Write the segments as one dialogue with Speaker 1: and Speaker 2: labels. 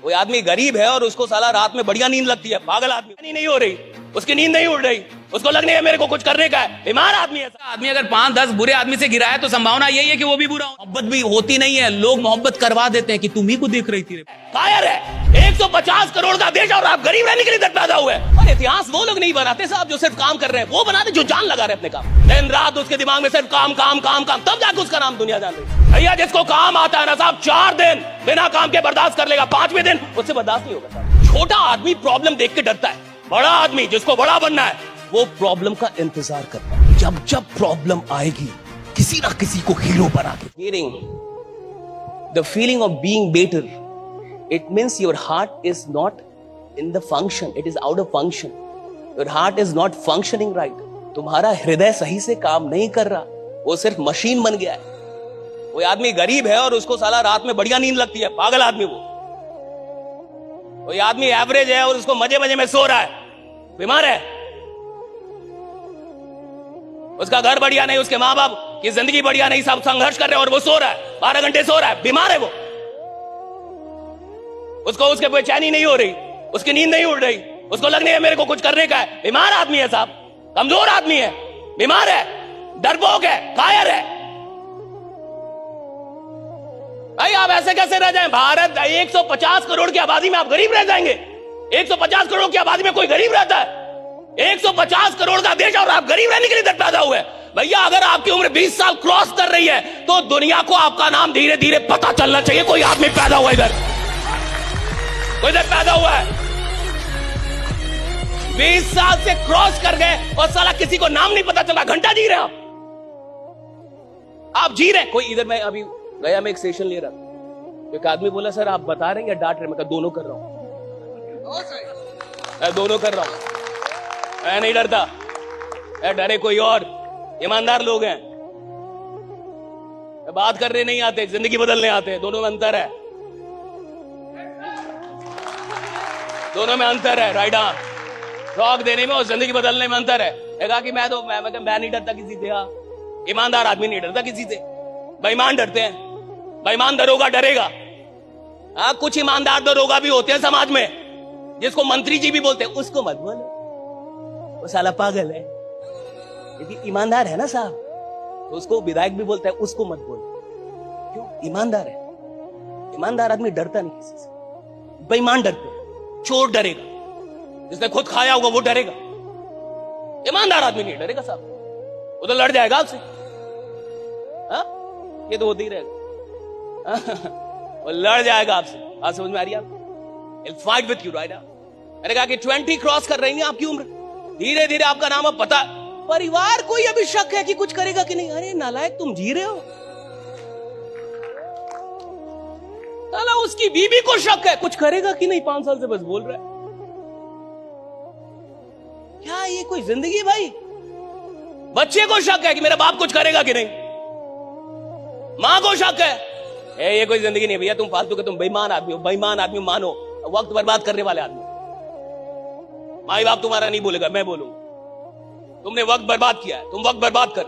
Speaker 1: कोई आदमी गरीब है और उसको साला रात में बढ़िया नींद लगती है, पागल आदमी, नींद नहीं हो रही, उसकी नींद नहीं उड़ रही, उसको लगने है मेरे को कुछ करने का है, बीमार आदमी है।
Speaker 2: आदमी अगर 5-10 बुरे आदमी से गिरा है तो संभावना यही है कि वो भी बुरा हो। मोहब्बत भी होती नहीं है, लोग मोहब्बत करवा देते हैं कि तुम ही को देख रही थी।
Speaker 1: कायर है, 150 करोड़ का देश और आप गरीब रहने के लिए दर पैदा हुए। और इतिहास वो लोग नहीं बनाते साहब जो सिर्फ काम कर रहे हैं, वो बनाते जो जान लगा रहे अपने काम। दिन रात उसके दिमाग में सिर्फ काम काम काम काम, तब जाकर उसका नाम दुनिया जान रही। भैया जिसको काम आता है ना साहब, 4 दिन बिना काम के बर्दाश्त कर लेगा, 5वें दिन उससे बर्दाश्त नहीं होगा साहब। छोटा आदमी प्रॉब्लम देख के डरता है, बड़ा आदमी जिसको बड़ा बनना है वो प्रॉब्लम का इंतजार करता है। जब जब प्रॉब्लम आएगी किसी ना किसी को हीरो बना के। Hearing the feeling of being better, it means your heart is not in the function, it is out of function. Your heart is not functioning right. तुम्हारा हृदय सही से काम नहीं कर रहा, वो सिर्फ मशीन बन गया है। कोई आदमी गरीब है और उसको साला रात में बढ़िया नींद लगती है, पागल आदमी वो। कोई आदमी एवरेज है और उसको मजे मजे में सो रहा है, बीमार है। उसका घर बढ़िया नहीं, उसके माँ बाप की जिंदगी बढ़िया नहीं, सब संघर्ष कर रहे हैं और वो सो रहा है, 12 घंटे सो रहा है, बीमार है वो। उसको उसके बेचैनी नहीं हो रही, उसकी नींद नहीं उड़ रही, उसको लगने है मेरे को कुछ करने का है, बीमार आदमी है साहब, कमजोर आदमी है, बीमार है, डरपोक है, कायर है। भाई आप ऐसे कैसे रह जाएं? भारत 150 करोड़ की आबादी में आप गरीब रह जाएंगे? 150 करोड़ की आबादी में कोई गरीब रहता है? 150 करोड़ का देश और आप गरीब रहने के लिए दर पैदा हुए। भैया अगर आपकी उम्र 20 साल क्रॉस कर रही है तो दुनिया को आपका नाम धीरे धीरे पता चलना चाहिए। कोई आदमी पैदा हुआ इधर, कोई इधर पैदा हुआ है, 20 साल से क्रॉस कर गए और साला किसी को नाम नहीं पता चला, घंटा जी रहे हैं आप जी रहे हैं। कोई इधर, मैं अभी गया, मैं एक सेशन ले रहा था, एक आदमी बोला सर आप बता रहे हैं या डांट रहे? मैं कहा दोनों कर रहा हूं, मैं दोनों कर रहा हूं, मैं नहीं डरता। डरे कोई और, ईमानदार लोग हैं, बात करने नहीं आते, जिंदगी बदलने आते हैं। दोनों में अंतर है, दोनों में अंतर है, राइट। हाँ, शौक देने में और जिंदगी बदलने में अंतर है। कहा कि मैं नहीं डरता किसी से। हाँ, ईमानदार आदमी नहीं डरता किसी से, बेईमान डरते हैं। बेईमान दरोगा डरेगा। हाँ, कुछ ईमानदार दरोगा भी होते हैं समाज में, जिसको मंत्री जी भी बोलते हैं, उसको मत बोलो, वो साला पागल है। यदि ईमानदार है ना साहब तो उसको विधायक भी बोलता है, उसको मत बोलो। क्यों? ईमानदार है। ईमानदार आदमी डरता नहीं किसी से, बेईमान डरते हैं। चोर डरेगा, जिसने खुद खाया होगा वो डरेगा। ईमानदार आदमी नहीं डरेगा साहब, वो तो लड़ जाएगा आपसे। हाँ, ये तो होते ही रहेगा, वो लड़ जाएगा आपसे। बात समझ में आ रही है आपको? He'll fight with you, right? मैंने कहा कि 20 क्रॉस कर रही है आपकी उम्र, धीरे धीरे आपका नाम अब पता। परिवार को अभी शक है कि कुछ करेगा कि नहीं। अरे नालायक, तुम जी रहे हो। साला उसकी बीवी को शक है कुछ करेगा कि नहीं, 5 साल से बस बोल रहा है। क्या ये कोई जिंदगी भाई? बच्चे को शक है कि मेरा बाप कुछ करेगा कि नहीं, मां को शक है। ये कोई जिंदगी नहीं भैया, तुम फालतू के, तुम बेईमान आदमी हो, बेईमान आदमी मानो, वक्त बर्बाद करने वाले आदमी। माई बाप तुम्हारा नहीं बोलेगा, मैं बोलूंगा। तुमने वक्त बर्बाद किया है, तुम वक्त बर्बाद कर।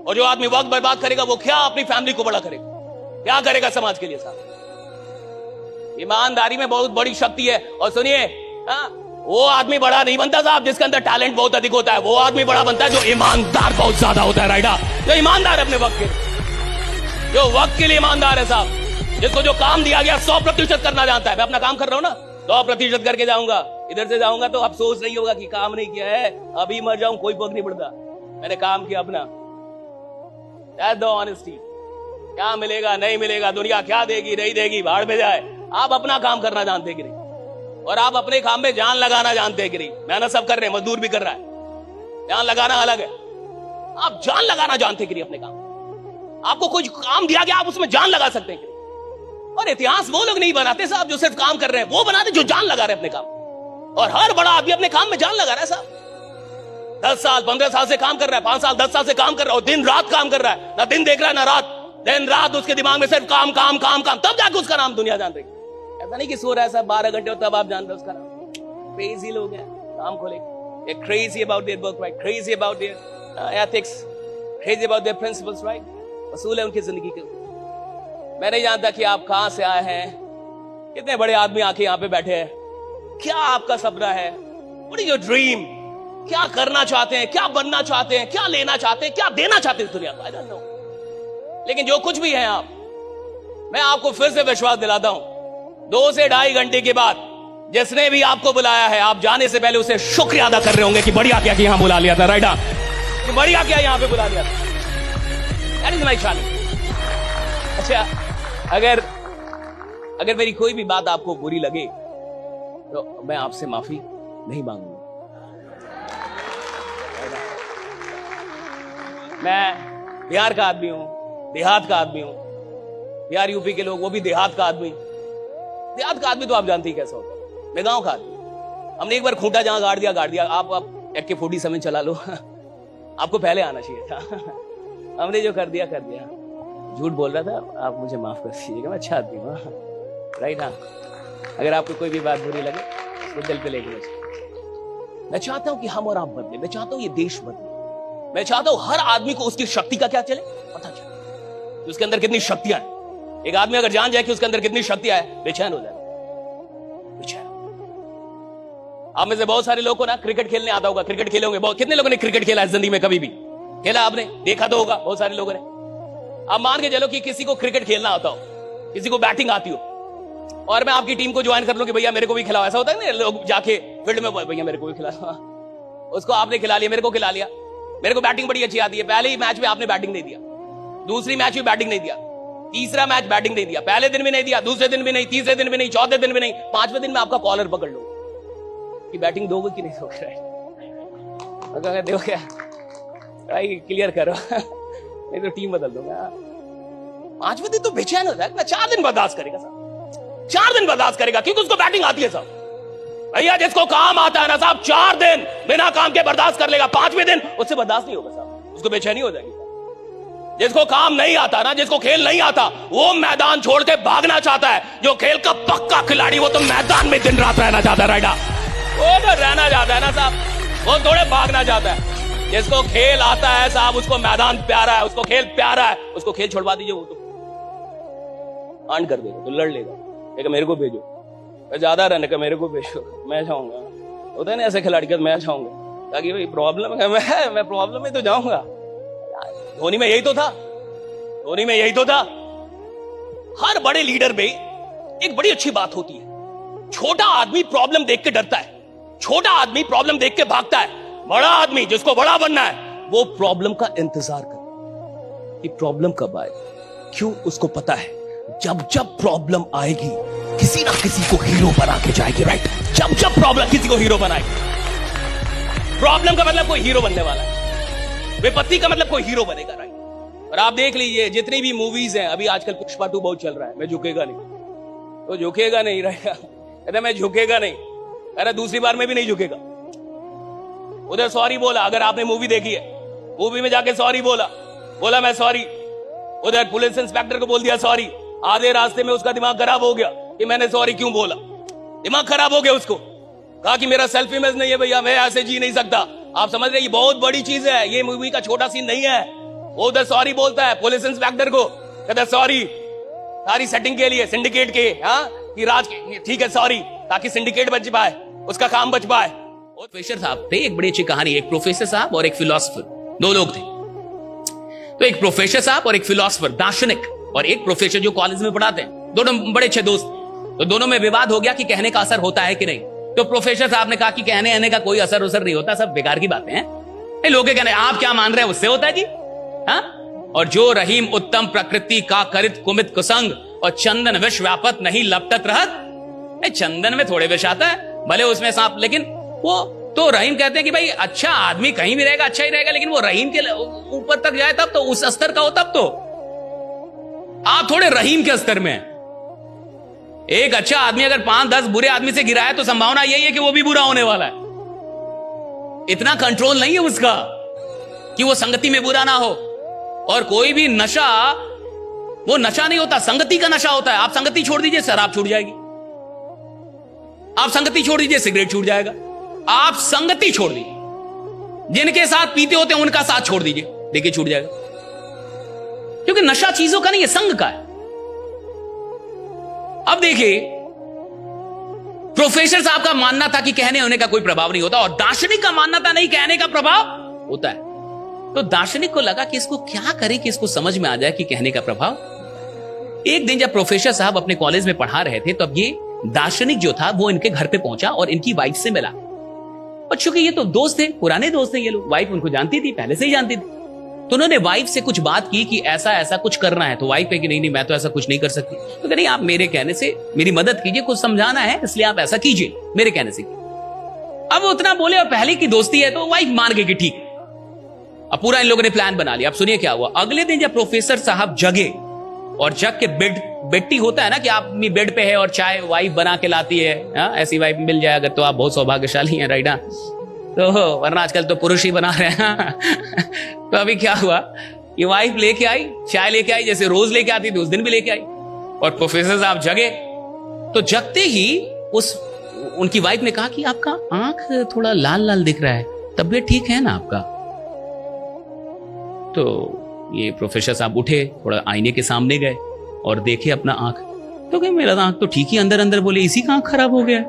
Speaker 1: और जो आदमी वक्त बर्बाद करेगा वो क्या अपनी फैमिली को बड़ा करेगा, क्या करेगा समाज के लिए साहब? ईमानदारी में बहुत बड़ी शक्ति है। और सुनिए, वो आदमी बड़ा नहीं बनता साहब जिसके अंदर टैलेंट बहुत अधिक होता है, वो आदमी बड़ा बनता है जो ईमानदार बहुत ज्यादा होता है, राइट? जो ईमानदार है अपने वक्त के, जो वक्त के लिए ईमानदार है साहब, जिसको जो काम दिया गया 100% करना जानता है। मैं अपना काम कर रहा हूं ना, 100% करके जाऊंगा। इधर से जाऊंगा तो अफसोस नहीं होगा कि काम नहीं किया है, अभी मर जाऊं कोई फर्क नहीं पड़ता, मैंने काम किया अपना। That's the honesty। क्या मिलेगा नहीं मिलेगा, दुनिया क्या देगी नहीं देगी, भाड़ में जाए। आप अपना काम करना जानते कि नहीं, और आप अपने काम में जान लगाना जानते हैं कि नहीं। मेहनत सब कर रहे हैं, मजदूर भी कर रहा है, जान लगाना अलग है। आप जान लगाना जानते कि नहीं अपने काम? आपको कोई काम दिया गया, आप उसमें जान लगा सकते हैं कि नहीं? और इतिहास वो लोग नहीं बनाते साहब जो सिर्फ काम कर रहे हैं, वो बनाते जो जान लगा रहे हैं अपने काम। और हर बड़ा आदमी अपने काम में जान लगा रहा है साहब। 10 साल 15 साल से काम कर रहा है, 5 साल 10 साल से काम कर रहा है, और दिन रात काम कर रहा है, ना दिन देख रहा है ना रात। दिन रात उसके दिमाग में सिर्फ काम काम काम काम, तब जाके उसका नाम दुनिया जान रही। ऐसा नहीं कि सो रहा है साहब 12 घंटे और तब आप जान रहे उसका नाम। क्रेजी लोग हैं काम को लेकर, crazy about their work, right? Crazy about their ethics, crazy about their principles, right? वसूल है उनकी जिंदगी के। मैं नहीं जानता कि आप कहां से आए हैं, कितने बड़े आदमी आके यहां पे बैठे हैं। क्या आपका सपना है? What is your dream? क्या करना चाहते हैं, क्या बनना चाहते हैं, क्या लेना चाहते हैं, क्या देना चाहते हैं दुनिया को? I don't know. लेकिन जो कुछ भी है आप, मैं आपको फिर से विश्वास दिलाता हूं, 2 से 2.5 घंटे के बाद जिसने भी आपको बुलाया है, आप जाने से पहले उसे शुक्रिया अदा कर रहे होंगे कि बढ़िया क्या कि यहां बुला लिया था। राइट, बढ़िया क्या यहां पे बुला लिया था। That is my challenge. अच्छा, अगर मेरी कोई भी बात आपको बुरी लगे तो मैं आपसे माफी नहीं मांगूंगा। मैं बिहार का आदमी हूं, देहात का आदमी हूं। बिहार यूपी के लोग, वो भी देहात का आदमी। देहात का आदमी तो आप जानते ही कैसा होता है। मैं गांव का आदमी। हमने एक बार खूंटा जहां गाड़ दिया। आप AK-47 चला लो। आपको पहले आना चाहिए था। हमने जो कर दिया। झूठ बोल रहा था, आप मुझे माफ कर दीजिएगा, मैं अच्छा आदमी हूँ। राइट, हाँ। अगर आपको कोई भी बात बुरी लगे तो दिल पे ले लीजिए। मैं चाहता हूं कि हम और आप बदले। मैं चाहता हूं ये देश बदले। मैं चाहता हूं हर आदमी को उसकी शक्ति का क्या चले, पता चले, उसके अंदर कितनी शक्तियां हैं। एक आदमी अगर जान जाए कि उसके अंदर कितनी शक्तियां है, बेचैन हो जाए, बेचैन। आप में से बहुत सारे लोगों को ना क्रिकेट खेलने आता होगा, क्रिकेट खेले होंगे बहुत। कितने लोगों ने क्रिकेट खेला है जिंदगी में? कभी भी खेला आपने? देखा तो होगा बहुत सारे लोगों ने। आप मान के चलो कि किसी को क्रिकेट खेलना आता हो, किसी को बैटिंग आती हो, और मैं आपकी टीम को ज्वाइन कर लूं कि भैया मेरे को भी खिलाओ। ऐसा होता है ना, लोग जाके फील्ड में, भैया मेरे को भी खिलाओ। उसको आपने खिला लिया, मेरे को खिला लिया। मेरे को बैटिंग बड़ी अच्छी आती है। पहले ही मैच में आपने बैटिंग नहीं दिया, दूसरी मैच में बैटिंग नहीं दिया, तीसरा मैच बैटिंग नहीं दिया, पहले दिन भी नहीं दिया, दूसरे दिन भी नहीं, तीसरे दिन भी नहीं, चौथे दिन भी नहीं, 5वें दिन में आपका कॉलर पकड़ लो कि बैटिंग दोगे कि नहीं दोगे। देखो क्या भाई, क्लियर करो, नहीं तो टीम बदल दूंगा। 5वें दिन तो बेचैन हो जाएगा। 4 दिन बर्दाश्त करेगा साहब, 4 दिन बर्दाश्त करेगा, क्योंकि उसको बैटिंग आती है साहब। भैया जिसको काम आता है ना साहब, 4 दिन बिना काम के बर्दाश्त कर लेगा। 5वें दिन उससे बर्दाश्त नहीं होगा साहब, उसको बेचैनी हो जाएगी। जिसको काम नहीं आता ना, जिसको खेल नहीं आता, वो मैदान छोड़ के भागना चाहता है। जो खेल का पक्का खिलाड़ी, वो तो मैदान में दिन रात रहना चाहता है। राइडा, वो तो रहना चाहता है ना साहब, वो थोड़े भागना चाहता है। जिसको खेल आता है साहब, उसको मैदान प्यारा है, उसको खेल प्यारा है। उसको खेल छुड़वा दीजिए, वो तो आंट कर देगा, तो लड़ लेगा। मेरे को भेजो, ज्यादा रन का मेरे को भेजो, मैं जाऊंगा। होता है ना ऐसे खिलाड़ी का, मैं जाऊंगा, ताकि भाई प्रॉब्लम है, मैं प्रॉब्लम में तो जाऊंगा। धोनी में यही तो था, धोनी में यही तो था। हर बड़े लीडर में एक बड़ी अच्छी बात होती है, छोटा आदमी प्रॉब्लम देख के डरता है, छोटा आदमी प्रॉब्लम देख के भागता है। बड़ा आदमी, जिसको बड़ा बनना है, वो प्रॉब्लम का इंतजार करता है कि प्रॉब्लम कब आए। क्यों? उसको पता है जब जब प्रॉब्लम आएगी, किसी ना किसी को हीरो बना के जाएगी। राइट, जब जब प्रॉब्लम किसी को हीरो बनाएगी। प्रॉब्लम का मतलब कोई हीरो बनने वाला है, विपत्ति का मतलब कोई हीरो बनेगा। राइट, और आप देख लीजिए जितनी भी मूवीज हैं, अभी आजकल पुष्पा 2 बहुत चल रहा है। मैं झुकेगा नहीं, तो झुकेगा नहीं। रहेगा, अरे मैं झुकेगा नहीं, अरे दूसरी बार में भी नहीं झुकेगा। उधर सॉरी बोला, अगर आपने मूवी देखी है, मूवी में जाके सॉरी बोला मैं सॉरी। उधर पुलिस इंस्पेक्टर को बोल दिया सॉरी। आधे रास्ते में उसका दिमाग खराब हो गया कि मैंने सॉरी क्यों बोला। दिमाग खराब हो गया उसको, कहा कि मेरा सेल्फ इमेज नहीं है भैया, मैं ऐसे जी नहीं सकता। आप समझ रहे, ये बहुत बड़ी चीज है, ये मूवी का छोटा सीन नहीं है। वो उधर सॉरी बोलता है पुलिस इंस्पेक्टर को, कहता सॉरी सारी सेटिंग के लिए, सिंडिकेट के, हाँ कि राज के, ठीक है सॉरी, ताकि सिंडिकेट बच पाए, उसका काम बच पाए।
Speaker 2: प्रोफेसर साहब थे, एक बड़ी अच्छी कहानी, एक प्रोफेसर साहब और एक फिलोसोफर, 2 लोग थे। तो एक प्रोफेसर साहब और एक फिलोसोफर, दार्शनिक, और एक प्रोफेसर जो कॉलेज में पढ़ाते हैं, दोनों बड़े अच्छे दोस्त। तो दोनों में विवाद हो गया कि कहने का असर होता है कि नहीं। तो प्रोफेसर साहब ने कहा कि कहने का कोई असर नहीं होता, सब बेकार की बातें हैं। लोग कहने आप क्या मान रहे हैं, उससे होता है जी। हाँ, और जो रहीम उत्तम प्रकृति का करित कुमित कुसंग, और चंदन विष व्यापत नहीं लपटत रहत। चंदन में थोड़े विष आता है, भले उसमें सांप, लेकिन वो तो रहीम कहते हैं कि भाई अच्छा आदमी कहीं भी रहेगा अच्छा ही रहेगा, लेकिन वो रहीम के ऊपर तक जाए तब तो, उस स्तर का हो तब तो। आप थोड़े रहीम के स्तर में। एक अच्छा आदमी अगर 5-10 बुरे आदमी से गिरा है, तो संभावना यही है कि वो भी बुरा होने वाला है। इतना कंट्रोल नहीं है उसका कि वो संगति में बुरा ना हो। और कोई भी नशा, वो नशा नहीं होता, संगति का नशा होता है। आप संगति छोड़ दीजिए, शराब छूट जाएगी। आप संगति छोड़ दीजिए, सिगरेट छूट जाएगा। आप संगति छोड़ दीजिए, जिनके साथ पीते होते हैं उनका साथ छोड़ दीजिए, देखिए छूट जाएगा। क्योंकि नशा चीजों का नहीं है, संग का है। अब देखिए प्रोफेसर साहब का मानना था कि कहने होने का कोई प्रभाव नहीं होता, और दार्शनिक का मानना था नहीं, कहने का प्रभाव होता है। तो दार्शनिक को लगा कि इसको क्या करे कि इसको समझ में आ जाए कि कहने का प्रभाव। एक दिन जब प्रोफेसर साहब अपने कॉलेज में पढ़ा रहे थे, तब ये दार्शनिक जो था वो इनके घर पे पहुंचा और इनकी वाइफ से मिला। और चूंकि ये तो दोस्त थे, पुराने दोस्त थे ये लोग, वाइफ उनको जानती थी, पहले से ही जानती थी, तो उन्होंने वाइफ से कुछ बात की कि ऐसा ऐसा कुछ करना है। तो वाइफ है कि नहीं नहीं, मैं तो ऐसा कुछ नहीं कर सकती। तो कह नहीं, आप मेरे कहने से मेरी मदद कीजिए, कुछ समझाना है, इसलिए आप ऐसा कीजिए, मेरे कहने से। अब उतना बोले और पहले की दोस्ती है तो वाइफ मान गई कि ठीक। अब पूरा इन लोगों ने प्लान बना लिया। अब सुनिए क्या हुआ। अगले दिन जब प्रोफेसर साहब जगे और जग के बेटी होता है ना कि आप अपनी बेड पे है और चाय वाइफ बना के लाती है, ऐसी वाइफ मिल जाए अगर तो आप बहुत सौभाग्यशाली हैं, राइट? तो वरना आजकल तो पुरुष ही बना रहे हैं। तो अभी क्या हुआ, ये वाइफ लेके आई, चाय लेके आई, जैसे रोज लेके आती थी उस दिन भी लेके आई। और प्रोफेसर साहब जगे, तो जगते ही उनकी वाइफ ने कहा कि आपका आंख थोड़ा लाल लाल दिख रहा है, तबीयत ठीक है ना आपका? तो ये प्रोफेसर साहब उठे, थोड़ा आईने के सामने गए और देखे अपना आंख। तो कहे मेरा आंख तो ठीक ही, अंदर अंदर बोले इसी का आंख खराब हो गया,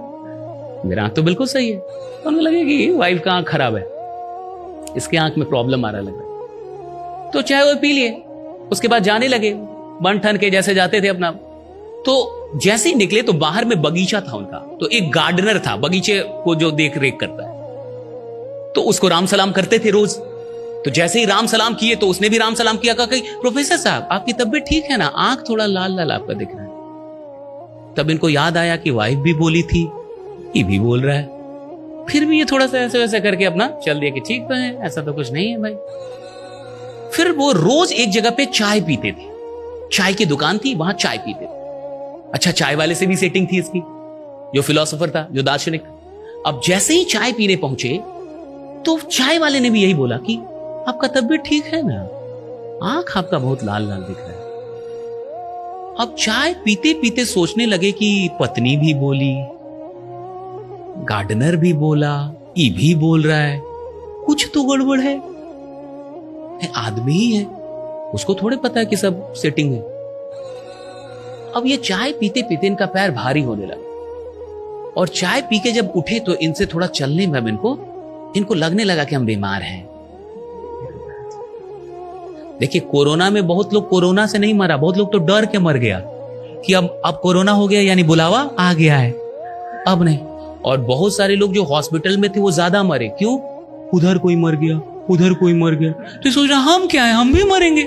Speaker 2: मेरा आंख तो बिल्कुल सही है। तो उन्हें लगे कि वाइफ का आंख खराब है, इसके आंख में प्रॉब्लम आ रहा लगा। तो चाय वो पी लिए, उसके बाद जाने लगे बन ठन के जैसे जाते थे अपना। तो जैसे ही निकले तो बाहर में बगीचा था उनका, तो एक गार्डनर था बगीचे को जो देख रेख करता है, तो उसको राम सलाम करते थे रोज। तो जैसे ही राम सलाम किए तो उसने भी राम सलाम किया, कहा प्रोफेसर साहब आपकी तबीयत ठीक है ना, आंख थोड़ा लाल लाल आपका दिख रहा है। तब इनको याद आया कि वाइफ भी बोली थी, ये भी बोल रहा है। फिर भी ये थोड़ा सा ऐसे वैसे करके अपना चल दिया कि ठीक तो है, ऐसा तो कुछ नहीं है भाई। फिर वो रोज एक जगह पे चाय पीते थे, चाय की दुकान थी, वहां चाय पीते थे। अच्छा, चाय वाले से भी सेटिंग थी इसकी, जो फिलोसोफर था, जो दार्शनिक। अब जैसे ही चाय पीने पहुंचे तो चाय वाले ने भी यही बोला कि आपका तबीयत ठीक है ना, आंख आपका बहुत लाल लाल दिख रहा है। अब चाय पीते पीते सोचने लगे कि पत्नी भी बोली, गार्डनर भी बोला, ये भी बोल रहा है, कुछ तो गड़बड़ है। आदमी ही है, उसको थोड़े पता है कि सब सेटिंग है। अब ये चाय पीते पीते इनका पैर भारी होने लगा, और चाय पी के जब उठे तो इनसे थोड़ा चलने में इनको लगने लगा कि हम बीमार हैं। देखिए, कोरोना में बहुत लोग कोरोना से नहीं मरा, बहुत लोग तो डर के मर गया कि अब कोरोना हो गया यानी बुलावा आ गया है, अब नहीं। और बहुत सारे लोग जो हॉस्पिटल में थे वो ज्यादा मरे, क्यों? उधर कोई मर गया, उधर कोई मर गया, तो सोच रहा हम क्या है, हम भी मरेंगे,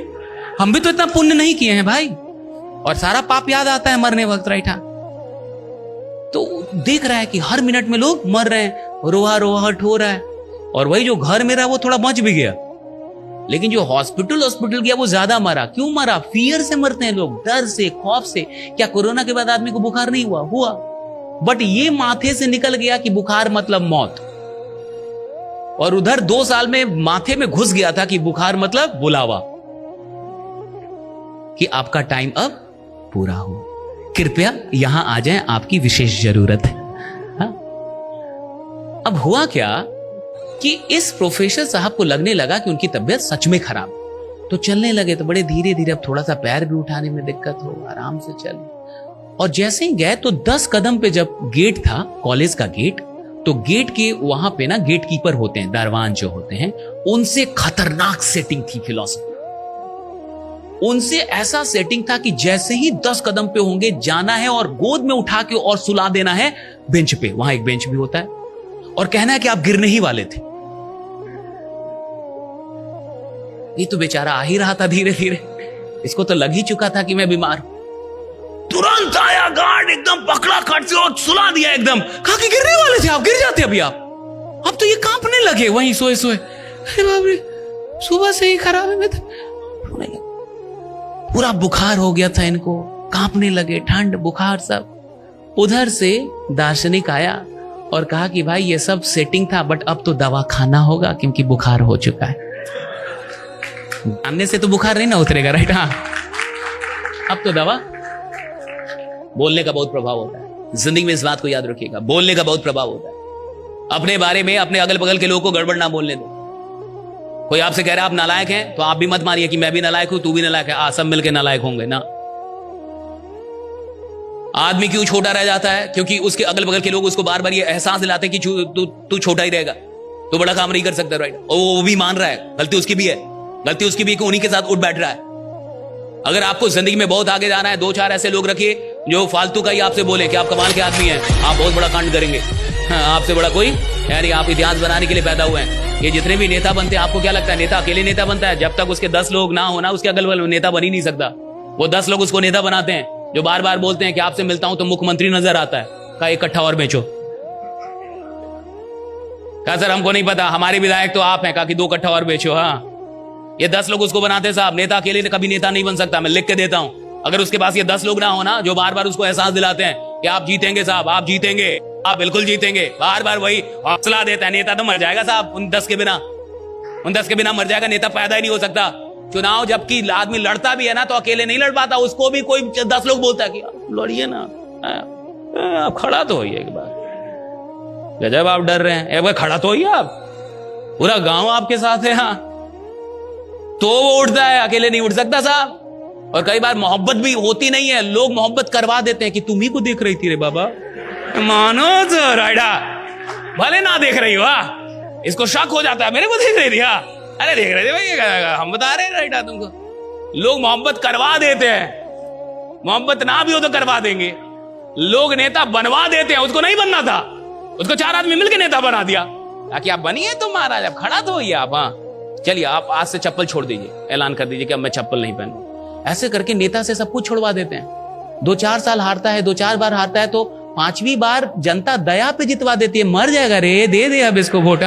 Speaker 2: हम भी तो इतना पुण्य नहीं किए हैं भाई। और सारा पाप याद आता है मरने वक्त, राइट? तो देख रहा है कि हर मिनट में लोग मर रहे हैं, रोहाहट हो रहा है। और वही जो घर में रहा वो थोड़ा बच भी गया, लेकिन जो हॉस्पिटल गया वो ज्यादा मरा। क्यों मरा? फियर से मरते हैं लोग, डर से, खौफ से। क्या कोरोना के बाद आदमी को बुखार नहीं हुआ? बट ये माथे से निकल गया कि बुखार मतलब मौत, और उधर 2 साल में माथे में घुस गया था कि बुखार मतलब बुलावा, कि आपका टाइम अब पूरा हो, कृपया यहां आ जाएं, आपकी विशेष जरूरत है। हाँ? अब हुआ क्या कि इस प्रोफेसर साहब को लगने लगा कि उनकी तबीयत सच में खराब, तो चलने लगे। तो बड़े धीरे धीरे, अब थोड़ा सा पैर भी उठाने में दिक्कत हो, आराम से चले। और जैसे ही गए तो 10 कदम पे जब गेट था, कॉलेज का गेट, तो गेट के वहां पे ना गेट कीपर होते हैं, दरवान जो होते हैं, उनसे खतरनाक सेटिंग थी फिलॉसफी। उनसे ऐसा सेटिंग था कि जैसे ही 10 कदम पे होंगे, जाना है और गोद में उठा के और सुला देना है बेंच पे। वहां एक बेंच भी होता है, और कहना है कि आप गिरने ही वाले थे। ये तो बेचारा आ ही रहा था धीरे धीरे, इसको तो लग ही चुका था कि मैं बीमार हूं। तुरंत आया गार्ड, एकदम पकड़ा खट से और सुला दिया एकदम। कहा कि गिरने वाले थे आप, गिर जाते अभी आप। अब तो ये कांपने लगे वहीं सोए सोए। अरे बाप रे, सुबह से ही खराब है। मैं तो पूरा बुखार हो गया था इनको, कांपने लगे, ठंड बुखार सब। उधर से दार्शनिक आया और कहा कि भाई ये सब सेटिंग था, बट अब तो दवा खाना होगा क्योंकि बुखार हो चुका है। जानने से तो बुखार नहीं ना उतरेगा, राइट? हाँ, अब तो दवा। बोलने का बहुत प्रभाव होता है जिंदगी में, इस बात को याद रखिएगा, बोलने का बहुत प्रभाव होता है। अपने बारे में, अपने अगल बगल के लोगों को गड़बड़ ना बोलने दो। कोई आपसे कह रहा है आप नालायक हैं, तो आप भी मत मानिए कि मैं भी नालायक हूं, तू भी नालायक है, सब मिलके नालायक होंगे ना। आदमी क्यों छोटा रह जाता है? क्योंकि उसके अगल बगल के लोग उसको बार बार ये एहसास दिलाते हैं कि तू छोटा ही रहेगा, तू बड़ा काम नहीं कर सकता, राइट? और वो भी मान रहा है, गलती उसकी भी है, गलती उसकी भी कि उन्हीं के साथ उठ बैठ रहा है। अगर आपको जिंदगी में बहुत आगे जाना है, 2-4 ऐसे लोग रखिए जो फालतू का ही आपसे बोले कि आप कमाल के आदमी हैं, आप बहुत बड़ा कांड करेंगे। हाँ, आपसे बड़ा कोई यानी आप इतिहास बनाने के लिए पैदा हुए हैं। ये जितने भी नेता बनते हैं, आपको क्या लगता है नेता अकेले नेता बनता है? जब तक उसके 10 लोग ना होना, उसके अगल बगल नेता बन ही नहीं सकता। वो 10 लोग उसको नेता बनाते हैं, जो बार बार बोलते हैं कि आपसे मिलता हूं तो मुख्यमंत्री नजर आता है, का एक कट्ठा और बेचो। कहा सर हमको नहीं पता, हमारे विधायक तो आप हैं, कहा कि 2 कट्ठा और बेचो। हाँ, ये 10 लोग उसको बनाते हैं साहब। नेता अकेले कभी नेता नहीं बन सकता, मैं लिख के देता हूं। अगर उसके पास ये 10 लोग ना होना जो बार बार उसको एहसास दिलाते हैं कि आप जीतेंगे साहब, आप जीतेंगे, आप बिल्कुल जीतेंगे, बार बार वही हौसला देता है, नेता तो मर जाएगा साहब उन 10 के बिना, उन 10 के बिना मर जाएगा, नेता पैदा ही नहीं हो सकता। चुनाव जबकि आदमी लड़ता भी है ना तो अकेले नहीं लड़ पाता, उसको भी कोई 10 लोग बोलता है कि लड़िए ना, आप खड़ा तो होइए एक बार। जब आप डर रहे हैं एक बार खड़ा तो होइए आप, पूरा गांव आपके साथ है, हाँ तो वो उठता है, अकेले नहीं उठ सकता साहब। और कई बार मोहब्बत भी होती नहीं है, लोग मोहब्बत करवा देते हैं कि तुम ही को देख रही थी रे बाबा, मानो तो राइडा, भले ना देख रही हो, इसको शक हो जाता है मेरे को देख रही थी, अरे देख रहे थे भाई, हम बता रहे राइडा तुमको। लोग मोहब्बत करवा देते हैं, मोहब्बत ना भी हो तो करवा देंगे। लोग नेता बनवा देते हैं, उसको नहीं बनना था, उसको 4 आदमी मिलकर नेता बना दिया ताकि आप बनिए तो महाराज, अब खड़ा तो होइए आप। हाँ चलिए आप आज से चप्पल छोड़ दीजिए, ऐलान कर दीजिए कि अब मैं चप्पल नहीं पहनूं। ऐसे करके नेता से सब कुछ छोड़वा देते हैं। 2-4 साल हारता है, 2-4 बार हारता है तो 5वीं बार जनता दया पे जितवा देती है। मर जाएगा रे, दे दे अब इसको वोट,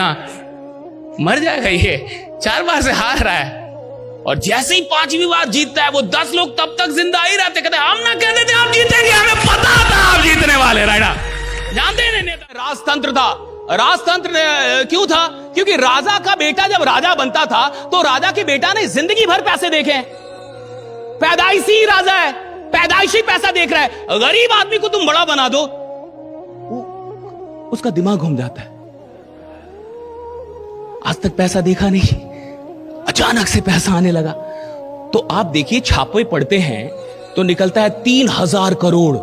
Speaker 2: मर जाएगा ये, 4 बार से हार रहा है। और जैसे ही 5वीं बार जीतता है वो 10 लोग तब तक जिंदा ही रहते, कहते हम ना कहते थे आप जीतेंगे, हमें पता था आप जीतने वाले, राइडा जानते हैं नेता। राजतंत्र था, राजतंत्र क्यों था? क्योंकि राजा का बेटा जब राजा बनता था तो राजा के बेटा ने जिंदगी भर पैसे देखे, पैदाइशी राजा है, पैदाइशी पैसा देख रहा है। गरीब आदमी को तुम बड़ा बना दो, उसका दिमाग घूम जाता है। आज तक पैसा देखा नहीं, अचानक से पैसा आने लगा। तो आप देखिए छापे पड़ते हैं तो निकलता है 3000 करोड़,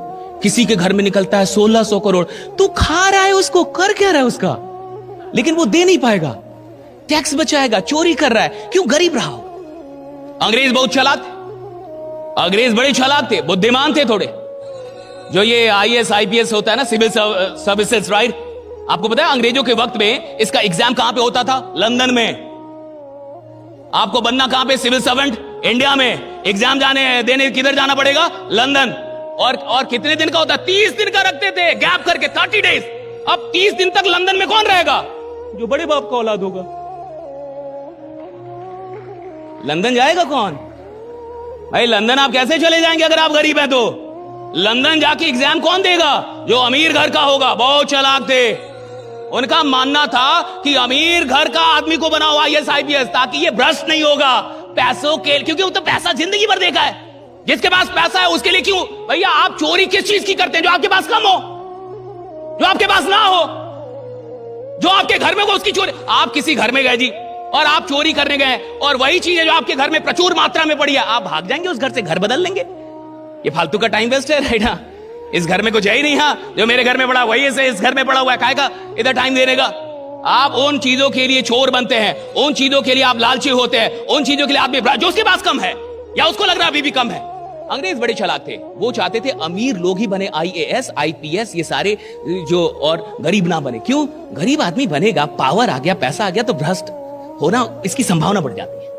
Speaker 2: किसी के घर में निकलता है 1600 करोड़। तू खा रहा है उसको, कर क्या रहा है उसका, लेकिन वो दे नहीं पाएगा, टैक्स बचाएगा, चोरी कर रहा है, क्यों? गरीब रहा हो। अंग्रेज बहुत चालाक थे, अंग्रेज बड़े चालाक थे, बुद्धिमान थे थोड़े। जो ये IAS IPS होता है ना, सिविल सर्विसेज, राइट? आपको पता है अंग्रेजों के वक्त में इसका एग्जाम कहां पे होता था? लंदन में। आपको बनना कहां पे? सिविल सर्वेंट, इंडिया में। एग्जाम देने किधर जाना पड़ेगा? लंदन। और कितने दिन का होता? 30 दिन का रखते थे गैप करके, 30 डेज। अब 30 दिन तक लंदन में कौन रहेगा? जो बड़े बाप का औलाद होगा। लंदन जाएगा कौन भाई? लंदन आप कैसे चले जाएंगे अगर आप गरीब हैं तो? लंदन जाके एग्जाम कौन देगा? जो अमीर घर का होगा। बहुत चालाक थे, उनका मानना था कि अमीर घर का आदमी को बनाओ IAS IPS, ताकि ये भ्रष्ट नहीं होगा पैसों के, क्योंकि वो तो पैसा जिंदगी भर देखा है। जिसके पास पैसा है उसके लिए क्यों भैया आप चोरी किस चीज की करते हैं? जो आपके पास कम हो, जो आपके पास ना हो, जो आपके घर में हो उसकी चोरी। आप किसी घर में गए जी और आप चोरी करने गए और वही चीज है जो आपके घर में प्रचुर मात्रा में पड़ी है, आप भाग जाएंगे उस घर से, घर बदल लेंगे। ये फालतू का टाइम वेस्ट है, राइट? हाँ, इस घर में कुछ है ही नहीं, हाँ जो मेरे घर में पड़ा वही इस घर में पड़ा हुआ है, काहेगा इधर टाइम देने का? आप उन चीजों के लिए चोर बनते हैं, उन चीजों के लिए आप लालची होते हैं, उन चीजों के लिए आप जो उसके पास कम है या उसको लग रहा है अभी भी कम है। अंग्रेज बड़े चालाक थे, वो चाहते थे अमीर लोग ही बने IAS IPS ये सारे जो, और गरीब ना बने। क्यों? गरीब आदमी बनेगा, पावर आ गया, पैसा आ गया तो भ्रष्ट होना इसकी संभावना बढ़ जाती है,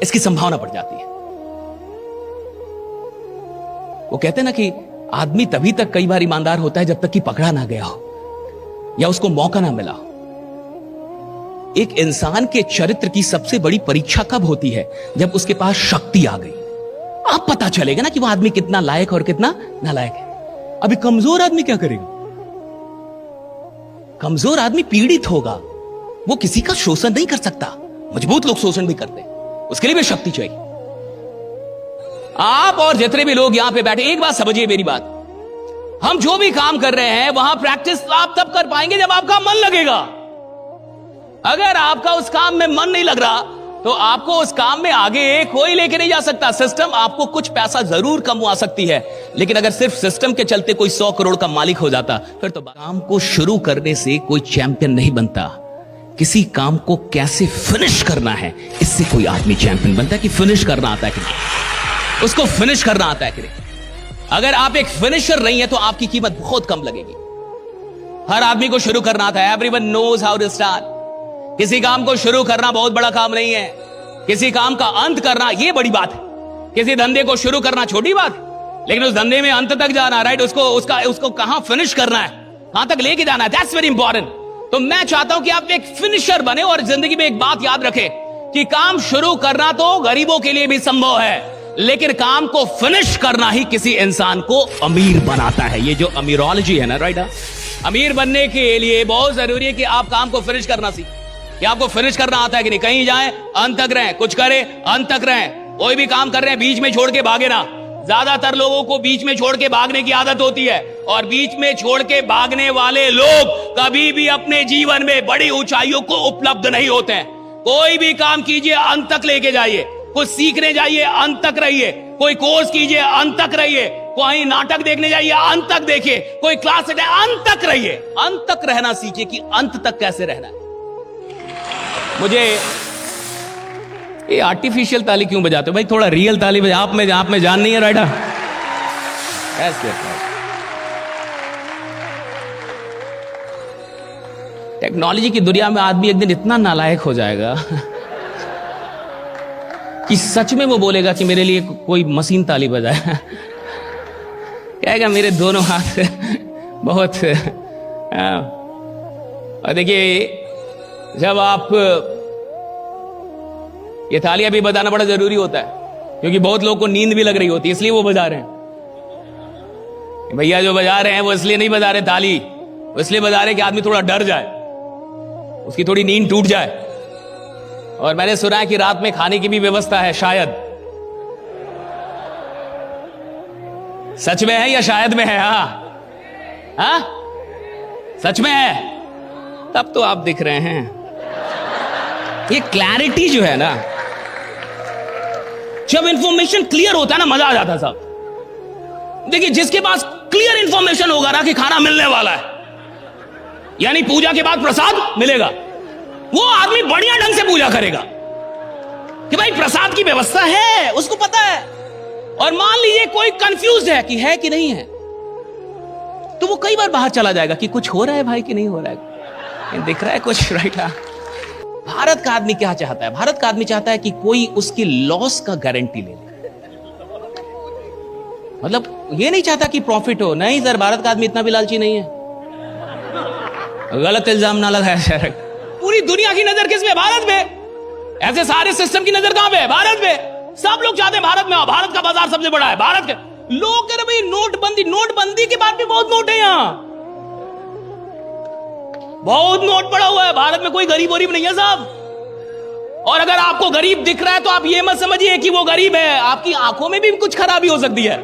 Speaker 2: इसकी संभावना बढ़ जाती है। वो कहते हैं ना कि आदमी तभी तक कई बार ईमानदार होता है जब तक कि पकड़ा ना गया हो या उसको मौका ना मिला हो। एक इंसान के चरित्र की सबसे बड़ी परीक्षा कब होती है? जब उसके पास शक्ति आ गई। अब पता चलेगा ना कि वो आदमी कितना लायक और कितना नालायक है। अभी कमजोर आदमी क्या करेगा? कमजोर आदमी पीड़ित होगा, वो किसी का शोषण नहीं कर सकता। मजबूत लोग शोषण भी करते हैं, उसके लिए भी शक्ति चाहिए। आप और जितने भी लोग यहां पे बैठे, एक बात समझिए मेरी बात, हम जो भी काम कर रहे हैं वहां प्रैक्टिस आप तब कर पाएंगे जब आपका मन लगेगा। अगर आपका उस काम में मन नहीं लग रहा तो आपको उस काम में आगे कोई लेके नहीं जा सकता। सिस्टम आपको कुछ पैसा जरूर कमवा सकती है, लेकिन अगर सिर्फ सिस्टम के चलते कोई 100 करोड़ का मालिक हो जाता, फिर तो काम को शुरू करने से कोई चैंपियन नहीं बनता। किसी काम को कैसे फिनिश करना है, इससे कोई आदमी चैंपियन बनता है। कि फिनिश करना आता है कि नहीं, उसको फिनिश करना आता है कि नहीं। अगर आप एक फिनिशर नहीं है तो आपकी कीमत बहुत कम लगेगी। हर आदमी को शुरू करना आता है। Everyone knows how to start. किसी काम को शुरू करना बहुत बड़ा काम नहीं है, किसी काम का अंत करना यह बड़ी बात है। किसी धंधे को शुरू करना छोटी बात है, लेकिन उस धंधे में अंत तक जाना, राइट, उसको कहां फिनिश करना है, कहां तक लेके जाना है, दैट्स वेरी इंपॉर्टेंट। तो मैं चाहता हूं कि आप एक फिनिशर बने और जिंदगी में एक बात याद रखें कि काम शुरू करना तो गरीबों के लिए भी संभव है, लेकिन काम को फिनिश करना ही किसी इंसान को अमीर बनाता है। ये जो अमीरोलॉजी है ना, राइट, अमीर बनने के लिए बहुत जरूरी है कि आप काम को फिनिश करना सीखें। कि आपको फिनिश करना आता है कि नहीं। कहीं जाएं अंत तक रहें, कुछ करें अंत तक रहें। कोई भी काम कर रहे हैं बीच में छोड़ के भागे ना। ज्यादातर लोगों को बीच में छोड़ के भागने की आदत होती है, और बीच में छोड़ के भागने वाले लोग कभी भी अपने जीवन में बड़ी ऊंचाइयों को उपलब्ध नहीं होते हैं। कोई भी काम कीजिए अंत तक लेके जाइए, कुछ सीखने जाइए अंत तक रहिए, कोई कोर्स कीजिए अंत तक रहिए, कोई नाटक देखने जाइए अंत तक देखिए, कोई क्लास अंत तक रहिए। अंत तक रहना सीखिए कि अंत तक कैसे रहना है। मुझे ये आर्टिफिशियल ताली क्यों बजाते हो भाई, थोड़ा रियल ताली बजा। आप में जान नहीं है, राइडा ऐसे। टेक्नोलॉजी की दुनिया में आदमी एक दिन इतना नालायक हो जाएगा कि सच में वो बोलेगा कि मेरे लिए कोई मशीन ताली बजाए। कहेगा मेरे दोनों हाथ बहुत। और देखिए, जब आप ये तालियां भी बजाना बड़ा जरूरी होता है, क्योंकि बहुत लोगों को नींद भी लग रही होती है, इसलिए वो बजा रहे हैं। भैया जो बजा रहे हैं वो इसलिए नहीं बजा रहे ताली, वो इसलिए बजा रहे कि आदमी थोड़ा डर जाए, उसकी थोड़ी नींद टूट जाए। और मैंने सुना है कि रात में खाने की भी व्यवस्था है, शायद। सच में है या शायद में है? हाँ, सच में है। तब तो आप दिख रहे हैं। ये क्लैरिटी जो है ना, जब इंफॉर्मेशन क्लियर होता है ना, मजा आ जाता है साहब। देखिए, जिसके पास क्लियर इंफॉर्मेशन होगा ना कि खाना मिलने वाला है, यानी पूजा के बाद प्रसाद मिलेगा, वो आदमी बढ़िया ढंग से पूजा करेगा कि भाई प्रसाद की व्यवस्था है, उसको पता है। और मान लीजिए कोई कंफ्यूज है कि नहीं है, तो वो कई बार बाहर चला जाएगा कि कुछ हो रहा है भाई कि नहीं हो रहा है, दिख रहा है कुछ, राइट। भारत का आदमी क्या चाहता है? भारत का आदमी चाहता है कि कोई उसकी लॉस का गारंटी ले ले। मतलब ये नहीं चाहता कि प्रॉफिट हो। नहीं सर, भारत का आदमी इतना भी लालची नहीं है। गलत इल्जाम ना लगाया सर। पूरी दुनिया की नजर किस में? भारत में। ऐसे सारे सिस्टम की नजर कहां पे है? भारत में। सब लोग चाहते हैं भारत में आओ, भारत का बाजार सबसे बड़ा है। भारत के लोग कह रहे भाई नोटबंदी के बाद भी बहुत नोट है, यहां बहुत नोट पड़ा हुआ है। भारत में कोई गरीब नहीं है साहब। और अगर आपको गरीब दिख रहा है तो आप ये मत समझिए कि वो गरीब है, आपकी आंखों में भी कुछ खराबी हो सकती है।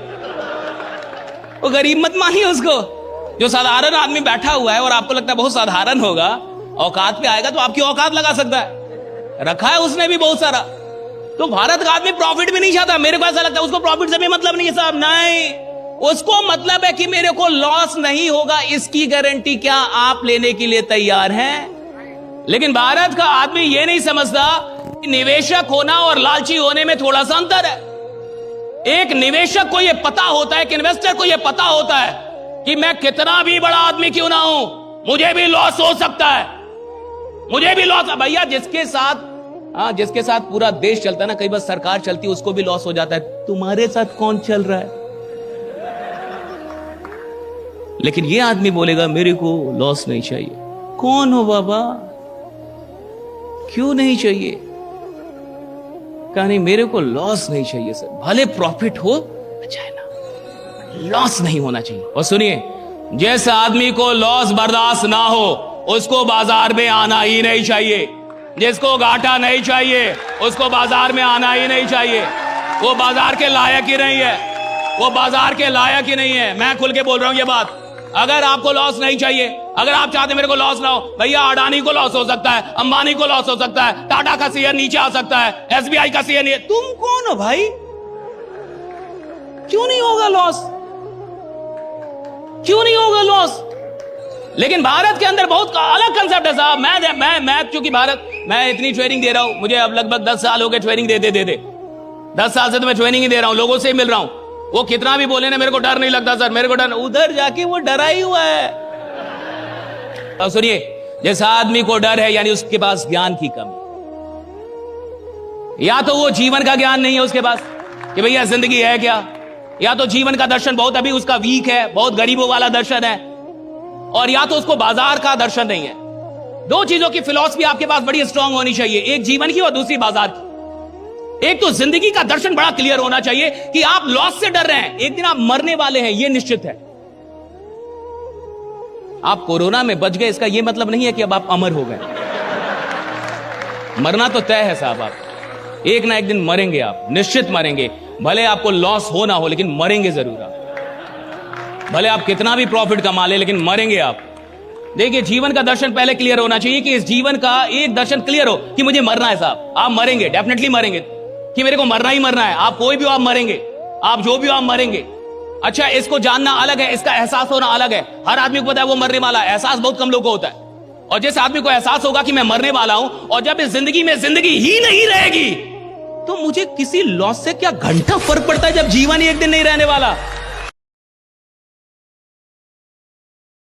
Speaker 2: वो गरीब मत मानिए उसको। जो साधारण आदमी बैठा हुआ है और आपको लगता है बहुत साधारण होगा, औकात पे आएगा तो आपकी औकात लगा सकता है। रखा है उसने भी बहुत सारा। तो भारत का आदमी प्रॉफिट भी नहीं चाहता। मेरे को ऐसा लगता है उसको प्रॉफिट से भी मतलब नहीं है साहब। नहीं, उसको मतलब है कि मेरे को लॉस नहीं होगा, इसकी गारंटी क्या आप लेने के लिए तैयार हैं? लेकिन भारत का आदमी यह नहीं समझता कि निवेशक होना और लालची होने में थोड़ा सा अंतर है। एक निवेशक को यह पता होता है, एक इन्वेस्टर को यह पता होता है कि मैं कितना भी बड़ा आदमी क्यों ना हूं, मुझे भी लॉस हो सकता है, मुझे भी लॉस। भैया जिसके साथ पूरा देश चलता है ना, कई बार सरकार चलती है, उसको भी लॉस हो जाता है। तुम्हारे साथ कौन चल रहा है? लेकिन ये आदमी बोलेगा मेरे को लॉस नहीं चाहिए। कौन हो बाबा? क्यों नहीं चाहिए? कहा नहीं, मेरे को लॉस नहीं चाहिए सर, भले प्रॉफिट हो अच्छा है ना, लॉस नहीं होना चाहिए। और सुनिए, जिस आदमी को लॉस बर्दाश्त ना हो उसको बाजार में आना ही नहीं चाहिए। जिसको घाटा नहीं चाहिए उसको बाजार में आना ही नहीं चाहिए। वो बाजार के लायक ही नहीं है, वो बाजार के लायक ही नहीं है। मैं खुल के बोल रहा हूं ये बात।
Speaker 1: अगर आपको लॉस नहीं चाहिए, अगर आप चाहते मेरे को लॉस ना हो, भैया अडानी को लॉस हो सकता है, अंबानी को लॉस हो सकता है, टाटा का शेयर नीचे आ सकता है, एसबीआई का शेयर नहीं। तुम कौन हो भाई? क्यों नहीं होगा लॉस? क्यों नहीं होगा लॉस? लेकिन भारत के अंदर बहुत अलग कंसेप्ट है साहब। मैं चूंकि मैं इतनी ट्रेनिंग दे रहा हूं, मुझे अब लगभग 10 साल हो गए ट्रेनिंग दे 10 साल से तो मैं ट्रेनिंग ही दे रहा हूं, लोगों से ही मिल रहा हूं। वो कितना भी बोले ना, मेरे को डर नहीं लगता सर, मेरे को डर। उधर जाके वो डरा ही हुआ है। अब सुनिए, जिस आदमी को डर है यानी उसके पास ज्ञान की कमी। या तो वो जीवन का ज्ञान नहीं है उसके पास कि भैया जिंदगी है क्या, या तो जीवन का दर्शन बहुत अभी उसका वीक है, बहुत गरीबों वाला दर्शन है, और या तो उसको बाजार का दर्शन नहीं है। दो चीजों की फिलॉसफी आपके पास बड़ी स्ट्रांग होनी चाहिए, एक जीवन की और दूसरी बाजार की। एक तो जिंदगी का दर्शन बड़ा क्लियर होना चाहिए कि आप लॉस से डर रहे हैं, एक दिन आप मरने वाले हैं, यह निश्चित है। आप कोरोना में बच गए इसका यह मतलब नहीं है कि अब आप अमर हो गए। मरना तो तय है साहब, आप एक ना एक दिन मरेंगे, आप निश्चित मरेंगे। भले आपको लॉस हो ना हो, लेकिन मरेंगे जरूर आप। भले आप कितना भी प्रॉफिट कमा ले, लेकिन मरेंगे आप। देखिए, जीवन का दर्शन पहले क्लियर होना चाहिए कि इस जीवन का एक दर्शन क्लियर हो कि मुझे मरना है साहब। आप मरेंगे, डेफिनेटली मरेंगे, कि मेरे को मरना ही मरना है। आप कोई भी हो, आप मरेंगे, आप जो भी हो, आप मरेंगे। अच्छा, इसको जानना अलग है, इसका एहसास होना अलग है। हर आदमी को पता है वो मरने वाला है, एहसास बहुत कम लोगों को होता है। और जिस आदमी को एहसास होगा कि मैं मरने वाला हूं, और जब इस जिंदगी में जिंदगी ही नहीं रहेगी, तो मुझे किसी लॉस से क्या घंटा फर्क पड़ता है, जब जीवन ही एक दिन नहीं रहने वाला।